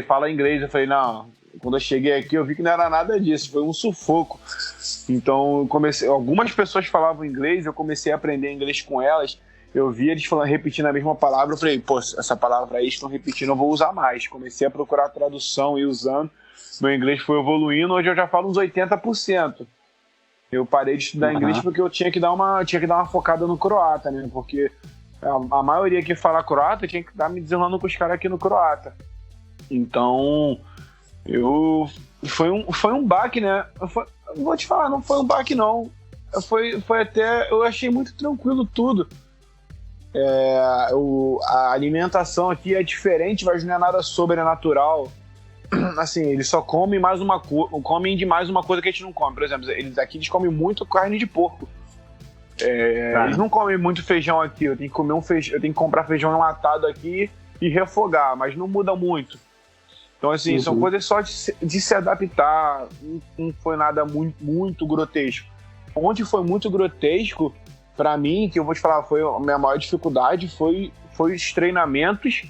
fala inglês. Eu falei, não, quando eu cheguei aqui eu vi que não era nada disso, foi um sufoco. Então, algumas pessoas falavam inglês, eu comecei a aprender inglês com elas, eu vi eles repetindo a mesma palavra, eu falei, pô, essa palavra aí estão repetindo, eu vou usar mais. Comecei a procurar tradução e usando, meu inglês foi evoluindo, hoje eu já falo uns 80%. Eu parei de estudar inglês porque eu tinha que dar uma focada no croata, né? Porque a maioria que fala croata tinha que estar me desenrolando com os caras aqui no croata. Então, foi um baque, né? Vou te falar, não foi um baque, não. Foi até... Eu achei muito tranquilo tudo. A alimentação aqui é diferente, mas não é nada sobrenatural. Assim, eles só comem demais uma coisa que a gente não come. Por exemplo, eles comem muito carne de porco. Eles não comem muito feijão aqui. Eu tenho que comprar feijão enlatado aqui e refogar, mas não muda muito. Então, assim, são coisas só de se adaptar. Não foi nada muito, muito grotesco. Onde foi muito grotesco, pra mim, que eu vou te falar, foi a minha maior dificuldade, foi os treinamentos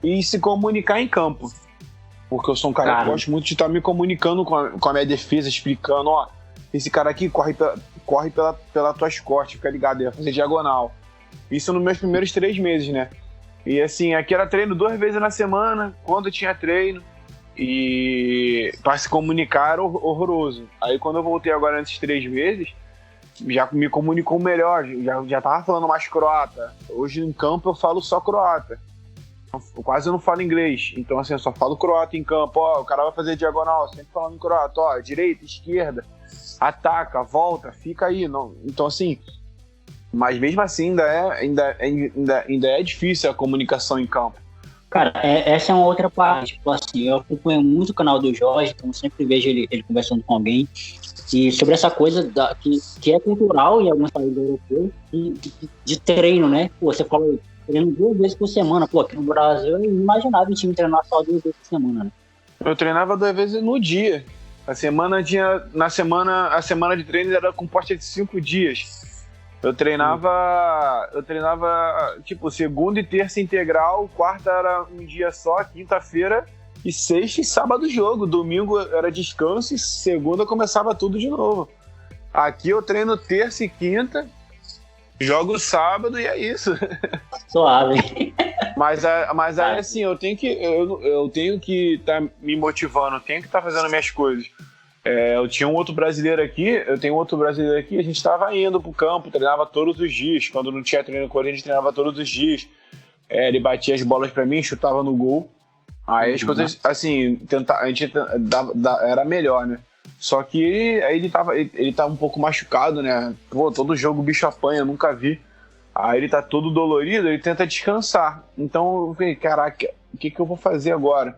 e se comunicar em campo. Porque eu sou um cara que gosto muito de estar me comunicando com a minha defesa, explicando, esse cara aqui corre pelas tuas costas, fica ligado, ele vai fazer diagonal. Isso nos meus primeiros 3 meses, né? E assim, aqui era treino 2 vezes na semana, quando tinha treino, e para se comunicar era horroroso. Aí quando eu voltei agora nesses 3 meses, já me comunicou melhor, já tava falando mais croata. Hoje em campo eu falo só croata. Quase eu não falo inglês, então assim, eu só falo croata em campo. O cara vai fazer diagonal, sempre falando em croata, direita, esquerda, ataca, volta, fica aí. Não. Então assim, mas mesmo assim ainda é difícil a comunicação em campo. Cara, essa é uma outra parte, tipo assim, eu acompanho muito o canal do Jorge, então eu sempre vejo ele conversando com alguém, e sobre essa coisa que é cultural em alguns países europeus, de treino, né? Pô, você falou treino 2 vezes por semana. Pô, aqui no Brasil eu imaginava o time treinar só 2 vezes por semana, né? Eu treinava 2 vezes no dia. A semana de treino era composta de 5 dias. Eu treinava, tipo, segunda e terça integral, quarta era um dia só, quinta-feira e sexta e sábado jogo. Domingo era descanso e segunda começava tudo de novo. Aqui eu treino terça e quinta, jogo sábado e é isso. Suave. Mas aí assim, eu tenho que estar me motivando, eu tenho que estar fazendo minhas coisas. Eu tenho outro brasileiro aqui, a gente estava indo pro campo, treinava todos os dias. Quando não tinha treino com ele, a gente treinava todos os dias. Ele batia as bolas pra mim, chutava no gol. Aí as coisas, assim, a gente era melhor, né? Só que aí ele tava um pouco machucado, né? Pô, todo jogo o bicho apanha, eu nunca vi. Aí ele tá todo dolorido, ele tenta descansar. Então eu falei, caraca, o que eu vou fazer agora?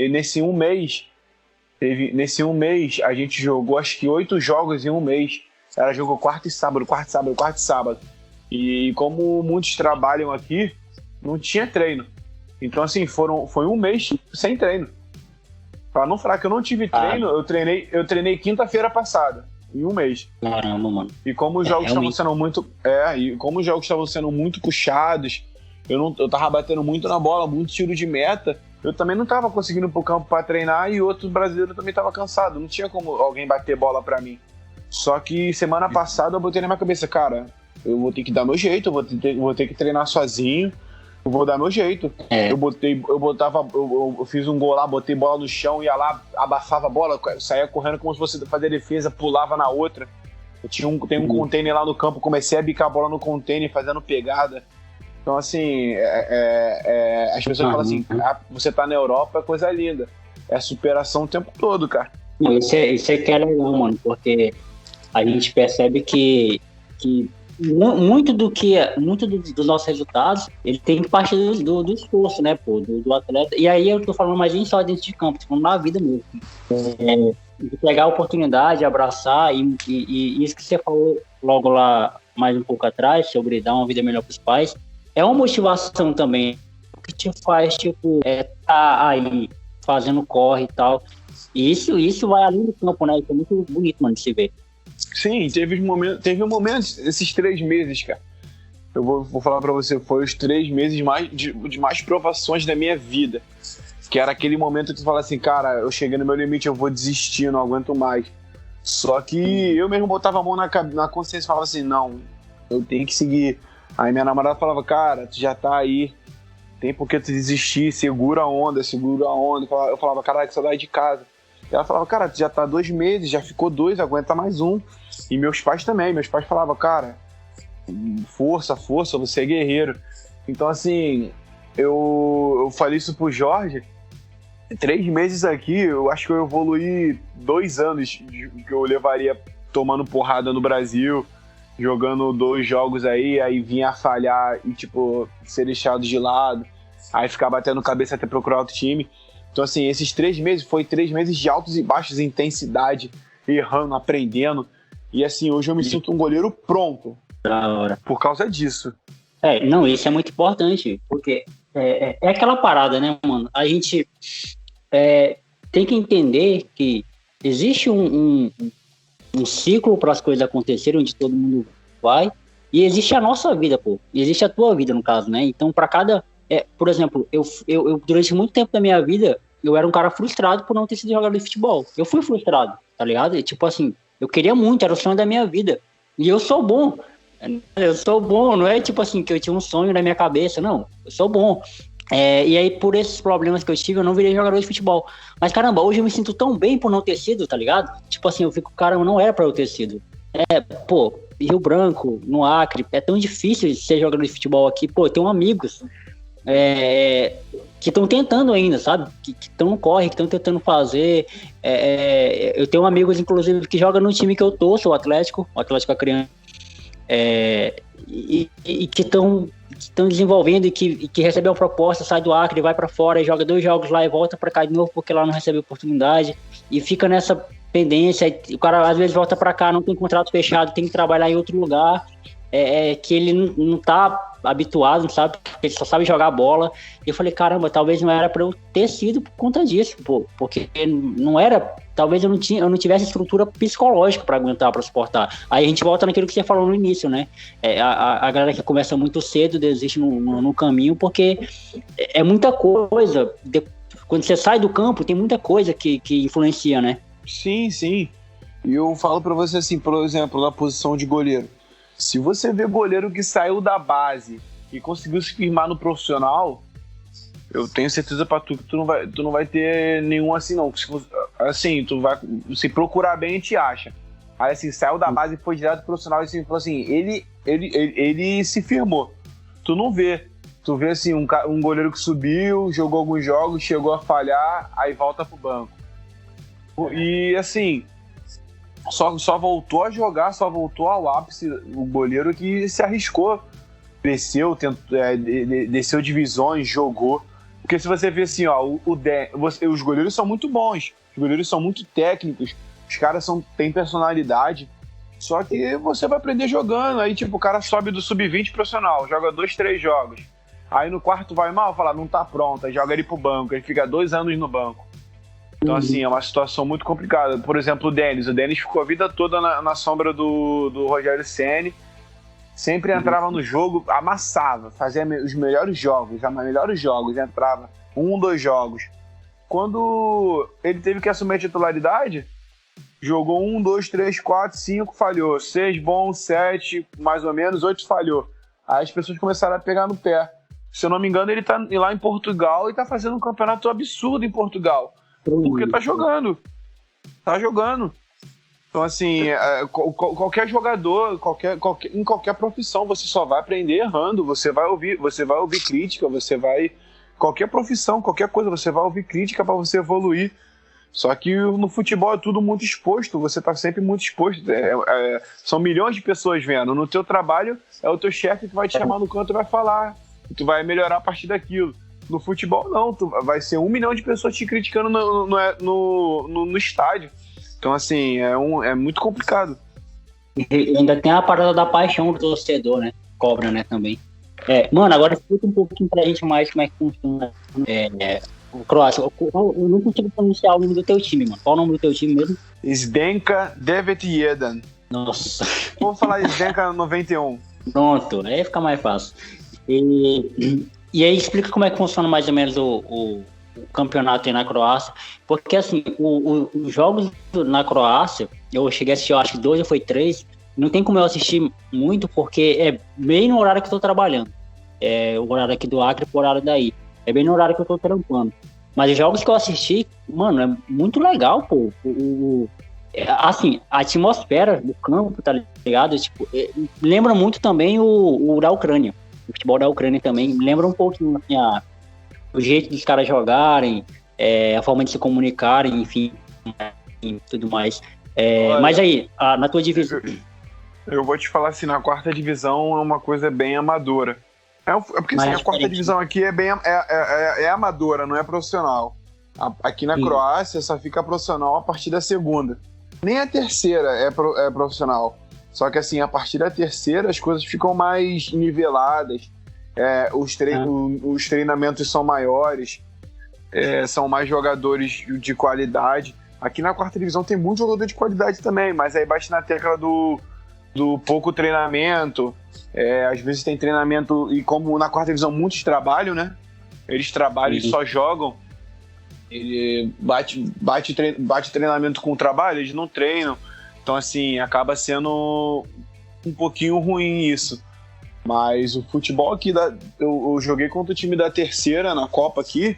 Nesse um mês, a gente jogou acho que 8 jogos em um mês. Ela jogou quarta e sábado. E como muitos trabalham aqui, não tinha treino. Então assim, foi um mês sem treino. Pra não falar que eu não tive treino, eu treinei quinta-feira passada, em um mês. Caramba, mano. E como os jogos estavam sendo muito puxados, eu tava batendo muito na bola, muito tiro de meta, eu também não tava conseguindo ir pro campo pra treinar e outro brasileiro também tava cansado. Não tinha como alguém bater bola pra mim. Só que semana passada eu botei na minha cabeça, cara, eu vou ter que dar meu jeito, eu vou ter que treinar sozinho, eu vou dar meu jeito. Eu fiz um gol lá, botei bola no chão, ia lá, abafava a bola, saía correndo como se fosse fazer defesa, pulava na outra. Tem um container lá no campo, comecei a bicar a bola no container, fazendo pegada. Então, assim, as pessoas falam assim, você tá na Europa, é coisa linda. É superação o tempo todo, cara. Isso é que é legal, mano, porque a gente percebe que muito dos nossos resultados, ele tem que partir do esforço, né, pô, do atleta. E aí eu tô falando mais nem só dentro de campo, tô falando na vida mesmo. De pegar a oportunidade, abraçar, e isso que você falou logo lá, mais um pouco atrás, sobre dar uma vida melhor pros pais, é uma motivação também, que te faz, tipo, tá aí, fazendo corre e tal. E isso vai além do campo, né? Isso é muito bonito, mano, de se ver. Sim, teve um momento, esses 3 meses, cara. Eu vou falar pra você, foi os 3 meses de mais provações da minha vida. Que era aquele momento que tu fala assim, cara, eu cheguei no meu limite, eu vou desistir, não aguento mais. Só que eu mesmo botava a mão na consciência e falava assim, não, eu tenho que seguir. Aí minha namorada falava, cara, tu já tá aí, tem por que tu desistir, segura a onda. Eu falava, caralho, que saudade de casa. E ela falava, cara, tu já tá 2 meses, já ficou 2, aguenta mais um. E meus pais também, falavam, cara, força, você é guerreiro. Então, assim, eu falei isso pro Jorge, 3 meses aqui, eu acho que eu evoluí 2 anos que eu levaria tomando porrada no Brasil, jogando 2 jogos aí vinha a falhar e, tipo, ser deixado de lado, aí ficar batendo cabeça até procurar outro time. Então, assim, esses 3 meses foi 3 meses de altos e baixos, intensidade, errando, aprendendo. E, assim, hoje eu me sinto um goleiro pronto. Da hora. Por causa disso. Não, isso é muito importante, porque é aquela parada, né, mano? A gente tem que entender que existe um ciclo para as coisas acontecerem, onde todo mundo vai, e existe a nossa vida, pô. E existe a tua vida, no caso, né? Então, para cada... por exemplo, eu durante muito tempo da minha vida, eu era um cara frustrado por não ter sido jogador de futebol. Eu fui frustrado, tá ligado? E, tipo assim, eu queria muito, era o sonho da minha vida. E eu sou bom. Eu sou bom, não é tipo assim, que eu tinha um sonho na minha cabeça, não. Eu sou bom. E aí, por esses problemas que eu tive, eu não virei jogador de futebol. Mas, caramba, hoje eu me sinto tão bem por não ter sido, tá ligado? Tipo assim, eu fico, caramba, não era pra eu ter sido. Rio Branco, no Acre, é tão difícil ser jogador de futebol aqui. Pô, eu tenho amigos que estão tentando ainda, sabe? Que estão no corre, que estão tentando fazer. Eu tenho amigos, inclusive, que jogam no time que eu torço, o Atlético Acreano, e que estão desenvolvendo e que recebeu uma proposta, sai do Acre, vai para fora, e joga 2 jogos lá e volta para cá de novo porque lá não recebe oportunidade, e fica nessa pendência. O cara às vezes volta para cá, não tem contrato fechado, tem que trabalhar em outro lugar, que ele não tá habituado, sabe? Ele só sabe jogar bola. E eu falei, caramba, talvez não era para eu ter sido por conta disso, pô, porque não era, talvez eu não tivesse estrutura psicológica para aguentar, para suportar. Aí a gente volta naquilo que você falou no início, né? A galera que começa muito cedo desiste no caminho, porque é muita coisa. Quando você sai do campo, tem muita coisa que influencia, né? Sim. E eu falo pra você assim, por exemplo, na posição de goleiro. Se você vê goleiro que saiu da base e conseguiu se firmar no profissional, eu tenho certeza pra tu que tu não vai ter nenhum assim, não. Assim, tu vai se procurar bem e te acha. Aí assim, saiu da base e foi direto pro profissional e assim, falou assim, ele se firmou. Tu não vê. Tu vê assim, um goleiro que subiu, jogou alguns jogos, chegou a falhar, aí volta pro banco. E assim, só voltou a jogar, só voltou ao ápice o goleiro que se arriscou, cresceu, desceu divisões, jogou. Porque se você vê assim, ó, os goleiros são muito bons, os goleiros são muito técnicos, os caras têm personalidade, só que você vai aprender jogando. Aí tipo, o cara sobe do sub-20 profissional, joga 2, 3 jogos, aí no quarto vai mal, fala, não tá pronto, aí joga ele pro banco, ele fica 2 anos no banco. Então, assim, é uma situação muito complicada. Por exemplo, o Denis ficou a vida toda na sombra do Rogério Ceni, sempre entrava no jogo, amassava, fazia os melhores jogos, entrava 1, 2 jogos. Quando ele teve que assumir a titularidade, Jogou 1, 2, 3, 4, 5, falhou. 6 bom, 7, mais ou menos, 8 falhou. Aí as pessoas começaram a pegar no pé. Se eu não me engano, ele tá lá em Portugal e tá fazendo um campeonato absurdo em Portugal. Porque tá jogando. Tá jogando. Então, assim, qualquer jogador, em qualquer profissão, você só vai aprender errando. Você vai ouvir crítica, qualquer profissão, qualquer coisa, você vai ouvir crítica para você evoluir. Só que no futebol é tudo muito exposto, você tá sempre muito exposto. São milhões de pessoas vendo. No teu trabalho, é o teu chefe que vai te chamar no canto e vai falar. Tu vai melhorar a partir daquilo. No futebol, não. Vai ser 1 milhão de pessoas te criticando no estádio. Então, assim, é muito complicado. E ainda tem a parada da paixão do torcedor, né? Cobra, né, também. Mano, agora explica um pouquinho pra gente mais como é que funciona o Croácia. Eu não consigo pronunciar o nome do teu time, mano. Qual o nome do teu time mesmo? Zdenka 91. Nossa. Vou falar Zdenka 91. Pronto, aí fica mais fácil. E aí explica como é que funciona mais ou menos o campeonato aí na Croácia, porque assim, os jogos na Croácia, eu cheguei a assistir, eu acho que 2 ou foi 3, não tem como eu assistir muito, porque é bem no horário que eu tô trabalhando, o horário aqui do Acre pro horário daí, é bem no horário que eu tô trampando, mas os jogos que eu assisti, mano, é muito legal, pô, assim, a atmosfera do campo, tá ligado, tipo, lembra muito também o da Ucrânia, o futebol da Ucrânia também, lembra um pouquinho, assim, o jeito dos caras jogarem, a forma de se comunicarem, enfim, tudo mais. Mas aí, na tua divisão... Eu vou te falar assim, na 4ª divisão é uma coisa bem amadora. Porque assim, a 4ª divisão aqui é amadora, não é profissional. Aqui na Croácia só fica profissional a partir da 2ª. Nem a 3ª é profissional. Só que assim, a partir da 3ª as coisas ficam mais niveladas. Os treinamentos são maiores, são mais jogadores de qualidade. Aqui na 4ª divisão tem muito jogador de qualidade também, mas aí bate na tecla do pouco treinamento. Às vezes tem treinamento, e como na 4ª divisão muitos trabalham, né? Eles trabalham e só jogam. Ele bate treinamento com o trabalho, eles não treinam. Então assim, acaba sendo um pouquinho ruim isso. Mas o futebol aqui, eu joguei contra o time da 3ª na Copa aqui,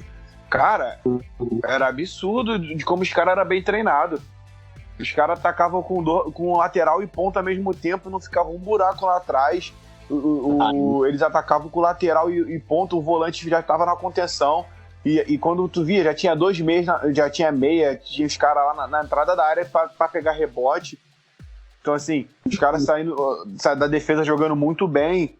cara, era absurdo de como os caras eram bem treinados. Os caras atacavam com lateral e ponta ao mesmo tempo, não ficava um buraco lá atrás. Eles atacavam com lateral e ponta, o volante já estava na contenção. E quando tu via, já tinha 2 meias, já tinha meia, tinha os caras lá na entrada da área para pegar rebote. Então, assim, os caras saindo da defesa jogando muito bem.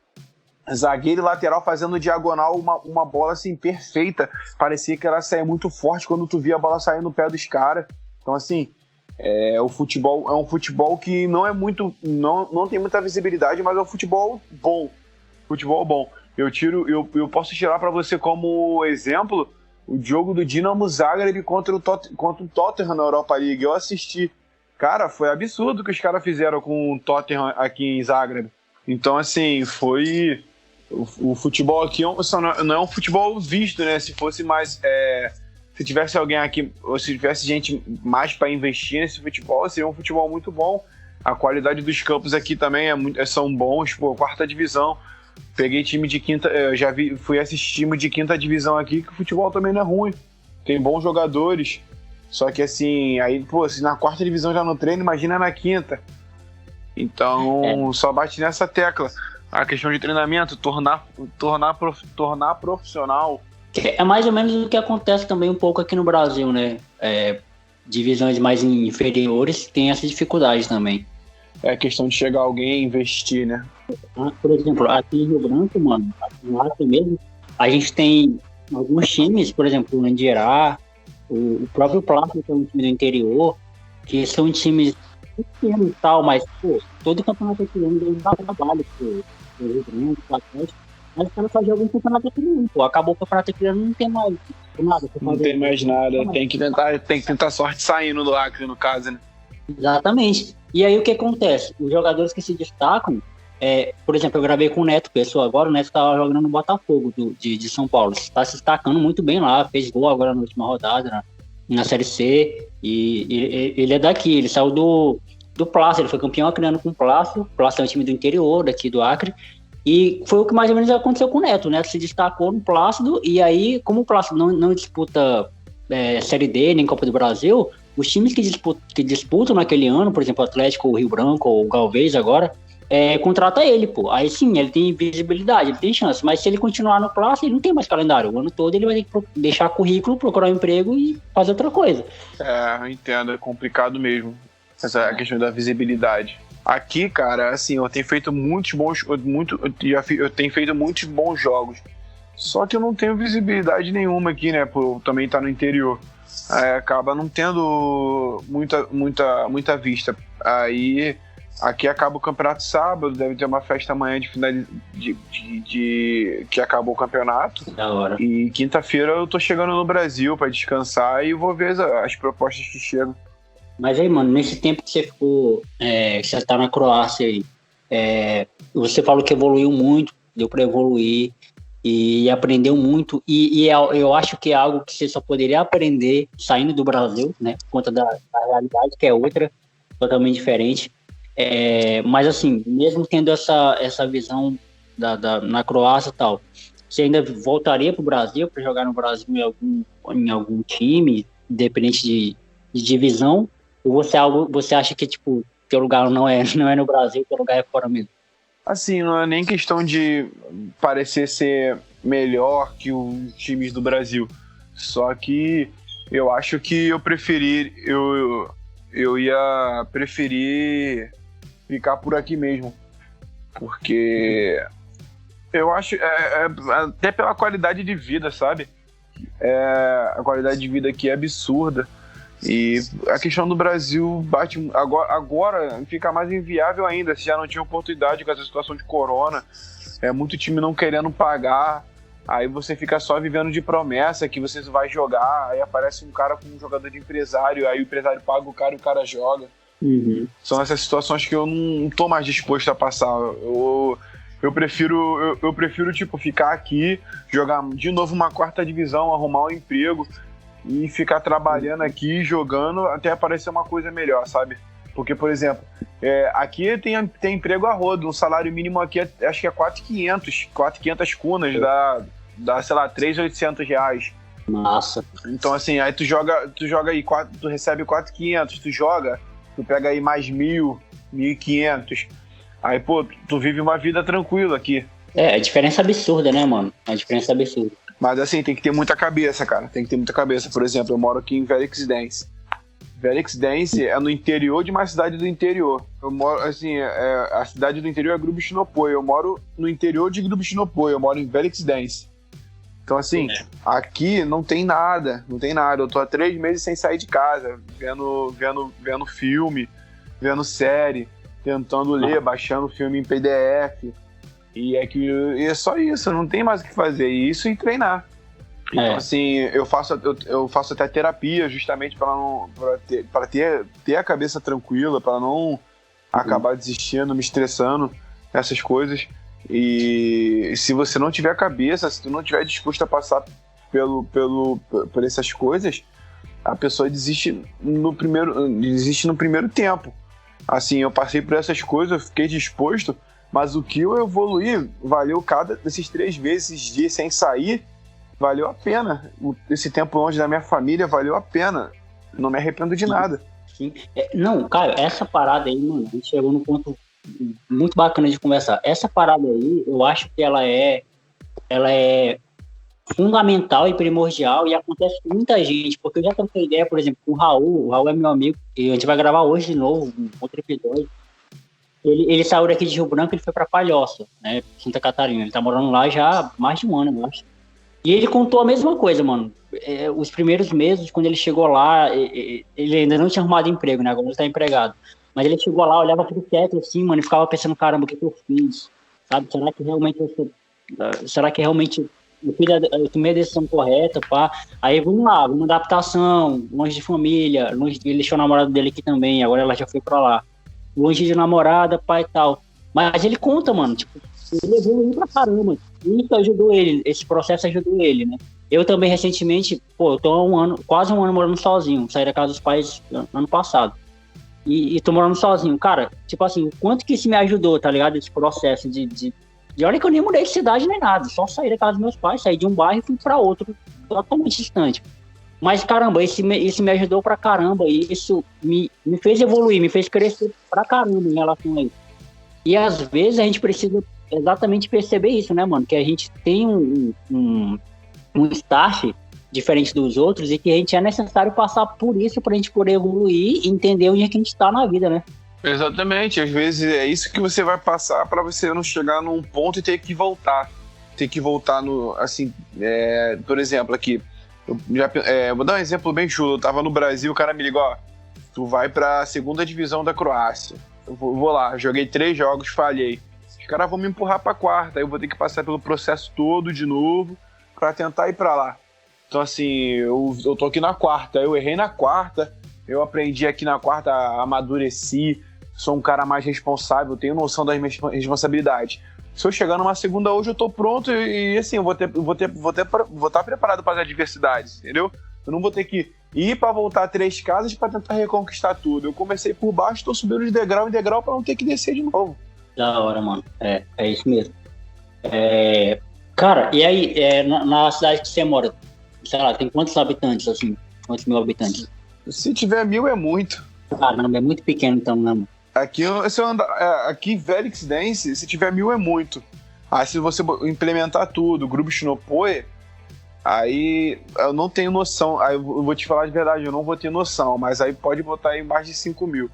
Zagueiro e lateral fazendo diagonal, uma bola assim perfeita. Parecia que ela saía muito forte quando tu via a bola sair no pé dos caras. Então, assim, o futebol é um futebol que não é muito. Não tem muita visibilidade, mas é um futebol bom. Futebol bom. Eu posso tirar para você como exemplo o jogo do Dinamo Zagreb contra o Tottenham na Europa League. Eu assisti. Cara, foi absurdo o que os caras fizeram com o Tottenham aqui em Zagreb. Então, assim, foi... O futebol aqui não é um futebol visto, né? Se fosse mais... se tivesse alguém aqui, ou se tivesse gente mais para investir nesse futebol, seria um futebol muito bom. A qualidade dos campos aqui também são bons. Pô, 4ª divisão. Peguei time de 5ª... fui assistir time de 5ª divisão aqui, que o futebol também não é ruim. Tem bons jogadores. Só que assim, aí, pô, se na 4ª divisão já não treina, imagina na 5ª. Então, só bate nessa tecla. A questão de treinamento, tornar profissional. É mais ou menos o que acontece também um pouco aqui no Brasil, né? Divisões mais inferiores têm essa dificuldade também. É questão de chegar alguém e investir, né? Por exemplo, aqui em Rio Branco, mano, aqui no Acre mesmo, a gente tem alguns times, por exemplo, o Andirá, o próprio Plástico, que é um time do interior, que são times pequenos e tal, mas, pô, todo campeonato aqui dá trabalho pro Rio Branco, pro Atlético, mas os caras só jogam um campeonato aqui, pô, acabou o campeonato aqui, não tem mais nada. Não tem mais nada, tem que tentar sorte saindo do Acre, no caso, né? Exatamente. E aí o que acontece? Os jogadores que se destacam, por exemplo, eu gravei com o Neto Pessoa agora, o Neto estava jogando no Botafogo de São Paulo, está se destacando muito bem lá, fez gol agora na última rodada, né? na Série C, e ele é daqui, ele saiu do Plácio, ele foi campeão acreano com o Plácio é um time do interior, daqui do Acre, e foi o que mais ou menos aconteceu com o Neto. O Neto se destacou no Plácido, e aí, como o Plácido não disputa Série D, nem Copa do Brasil, os times que disputam naquele ano, por exemplo, o Atlético, o Rio Branco, ou o Galvez agora, contrata ele, pô. Aí sim, ele tem visibilidade, ele tem chance, mas se ele continuar no Plácido, ele não tem mais calendário. O ano todo ele vai ter que deixar currículo, procurar um emprego e fazer outra coisa. Eu entendo, é complicado mesmo. Essa é a questão da visibilidade. Aqui, cara, assim, eu tenho feito muitos bons jogos. Só que eu não tenho visibilidade nenhuma aqui, né? Por também estar no interior. Acaba não tendo muita vista. Aí, aqui acaba o campeonato sábado, deve ter uma festa amanhã de final que acabou o campeonato. Da hora. E quinta-feira eu tô chegando no Brasil pra descansar e vou ver as propostas que chegam. Mas aí, mano, nesse tempo que você ficou, que você tá na Croácia aí, você falou que evoluiu muito, deu pra evoluir e aprendeu muito, e eu acho que é algo que você só poderia aprender saindo do Brasil, né, por conta da realidade, que é outra, totalmente diferente. Mas assim, mesmo tendo essa visão na Croácia e tal, você ainda voltaria pro Brasil para jogar no Brasil em algum time, independente de divisão? Ou você acha que, tipo, teu lugar não é no Brasil, teu lugar é fora mesmo? Assim, não é nem questão de parecer ser melhor que os times do Brasil. Só que eu acho que eu ia preferir ficar por aqui mesmo. Porque eu acho, até pela qualidade de vida, sabe? A qualidade de vida aqui é absurda. E a questão do Brasil agora fica mais inviável ainda. Se já não tinha oportunidade com essa situação de corona, muito time não querendo pagar, aí você fica só vivendo de promessa que você vai jogar, aí aparece um cara com um jogador de empresário, aí o empresário paga o cara e o cara joga. Uhum. São essas situações que eu não tô mais disposto a passar. Eu prefiro tipo, ficar aqui, jogar de novo uma quarta divisão, arrumar um emprego e ficar trabalhando aqui, jogando, até aparecer uma coisa melhor, sabe? Porque, por exemplo, aqui tem emprego a rodo, um salário mínimo aqui acho que é 4.500 cunas, dá, sei lá, 3.800 reais. Nossa. Então, assim, aí tu joga aí, tu recebe 4.500, tu pega aí mais 1.500, aí, pô, tu vive uma vida tranquila aqui. A diferença absurda, né, mano? A diferença absurda. Mas assim, tem que ter muita cabeça, cara. Tem que ter muita cabeça. Por exemplo, eu moro aqui em Verixdense. Verixdense é no interior de uma cidade do interior. Eu moro, assim, a cidade do interior é Grubšnopoje. Eu moro no interior de Grubšnopoje. Eu moro em Verixdense. Então, assim, aqui não tem nada. Não tem nada. Eu tô há 3 meses sem sair de casa. Vendo filme, vendo série, tentando ler, baixando filme em PDF. E é só isso, não tem mais o que fazer. Isso e treinar. Então, assim, eu faço até terapia justamente para ter a cabeça tranquila, para não acabar desistindo, me estressando, essas coisas. E se você não tiver cabeça, se tu não tiver disposto a passar por essas coisas, a pessoa desiste no primeiro tempo. Assim, eu passei por essas coisas, eu fiquei disposto. Mas o que eu evoluí valeu desses 3 meses, esses dias sem sair, valeu a pena. Esse tempo longe da minha família valeu a pena. Não me arrependo de nada. Sim. Não, Caio, essa parada aí, mano, a gente chegou num ponto muito bacana de conversar. Essa parada aí, eu acho que ela é fundamental e primordial e acontece com muita gente, porque eu já troquei ideia, por exemplo, com o Raul é meu amigo, e a gente vai gravar hoje de novo um outro episódio. Ele saiu daqui de Rio Branco, ele foi pra Palhoça, né, Santa Catarina. Ele tá morando lá já há mais de um ano, eu acho. E ele contou a mesma coisa, mano. Os primeiros meses, quando ele chegou lá, ele ainda não tinha arrumado emprego, né, agora ele tá empregado. Mas ele chegou lá, olhava tudo quieto assim, mano, e ficava pensando, caramba, o que eu fiz? Sabe, será que realmente eu tomei a decisão correta, pá? Aí vamos lá, uma adaptação, longe de família, ele deixou a namorada dele aqui também, agora ela já foi pra lá. Longe de namorada, pai e tal. Mas ele conta, mano, tipo, ele evoluiu pra caramba. Isso ajudou ele, esse processo ajudou ele, né? Eu também, recentemente, pô, eu tô há quase um ano morando sozinho. Saí da casa dos pais ano passado. E tô morando sozinho. Cara, tipo assim, o quanto que isso me ajudou, tá ligado? Esse processo de olha que eu nem mudei de cidade nem nada. Só saí da casa dos meus pais, saí de um bairro e fui pra outro, totalmente distante. Mas, caramba, isso me ajudou pra caramba. E isso me fez evoluir, me fez crescer pra caramba em relação a isso. E às vezes a gente precisa exatamente perceber isso, né, mano? Que a gente tem um start diferente dos outros e que a gente é necessário passar por isso pra gente poder evoluir e entender onde é que a gente tá na vida, né? Exatamente, às vezes é isso que você vai passar pra você não chegar num ponto e ter que voltar. Ter que voltar no, assim, por exemplo, aqui, vou dar um exemplo bem chulo, eu tava no Brasil, o cara me ligou, ó, tu vai pra segunda divisão da Croácia. Eu vou lá, joguei 3 jogos, falhei. Os caras vão me empurrar pra quarta, aí eu vou ter que passar pelo processo todo de novo pra tentar ir pra lá. Então, assim, eu tô aqui na quarta, eu errei na quarta, eu aprendi aqui na quarta, amadureci, sou um cara mais responsável, tenho noção das minhas responsabilidades. Se eu chegar numa segunda hoje, eu tô pronto e assim, eu vou estar preparado para as adversidades, entendeu? Eu não vou ter que ir para voltar 3 casas para tentar reconquistar tudo. Eu comecei por baixo, tô subindo de degrau em degrau para não ter que descer de novo. Da hora, mano. É isso mesmo. Cara, e aí, na cidade que você mora, sei lá, tem quantos habitantes, assim? Quantos mil habitantes? Se tiver 1000 é muito. Caramba, é muito pequeno então, né, mano? Aqui Velix Dance, se tiver 1000 é muito. Aí se você implementar tudo, grupo Shinopoe, aí eu não tenho noção. Aí eu vou te falar de verdade, eu não vou ter noção, mas aí pode botar aí mais de 5000.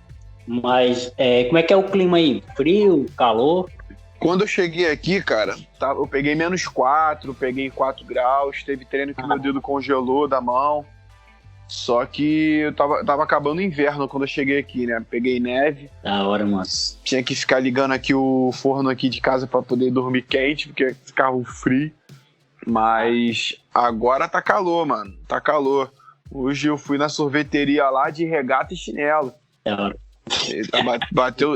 Mas como é que é o clima aí? Frio, calor? Quando eu cheguei aqui, cara, eu peguei -4, peguei 4 graus, teve treino que meu dedo congelou da mão. Só que eu tava acabando o inverno quando eu cheguei aqui, né? Peguei neve. Da hora, mano. Tinha que ficar ligando aqui o forno aqui de casa pra poder dormir quente, porque ficava frio. Mas agora tá calor, mano. Tá calor. Hoje eu fui na sorveteria lá de regata e chinelo. Da hora.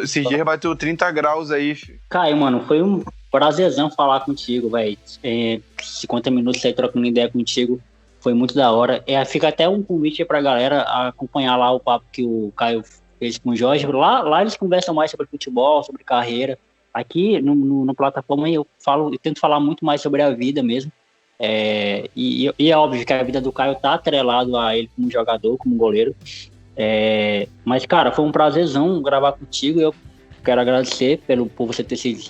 Esses dias bateu 30 graus aí, filho. Caio, mano, foi um prazerzão falar contigo, velho. 50 minutos aí trocando ideia contigo. Foi muito da hora. Fica até um convite aí pra galera acompanhar lá o papo que o Caio fez com o Jorge. Lá eles conversam mais sobre futebol, sobre carreira. Aqui no plataforma eu tento falar muito mais sobre a vida mesmo. E é óbvio que a vida do Caio tá atrelado a ele como jogador, como goleiro. Mas, cara, foi um prazerzão gravar contigo. Eu quero agradecer por você ter se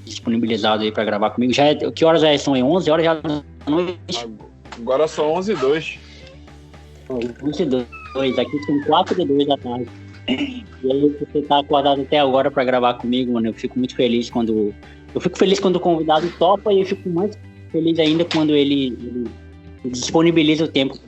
disponibilizado aí pra gravar comigo. Que horas são aí? 11 horas já da noite? Agora são 11h02. 11h02, aqui são 4h02 da tarde. E aí você tá acordado até agora pra gravar comigo, mano. Eu fico muito feliz quando o convidado topa, e eu fico mais feliz ainda quando ele disponibiliza o tempo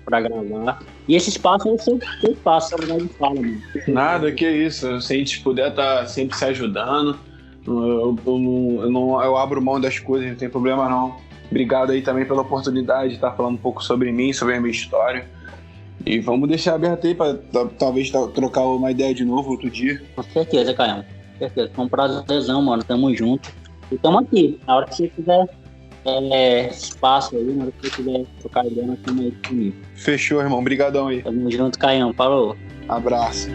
pra gravar. E esse espaço é o seu espaço, é o lugar de fala, mano. Nada, que isso. Se a gente puder estar sempre se ajudando, eu abro mão das coisas, não tem problema não. Obrigado aí também pela oportunidade de estar falando um pouco sobre mim, sobre a minha história. E vamos deixar aberto aí para talvez trocar uma ideia de novo outro dia. Com certeza, Caio. Com certeza. Foi um prazerzão, mano. Tamo junto. E tamo aqui. Na hora que você quiser espaço aí, na hora que você quiser trocar ideia, nós estamos aí comigo. Fechou, irmão. Obrigadão aí. Tamo junto, Caio. Falou. Abraço.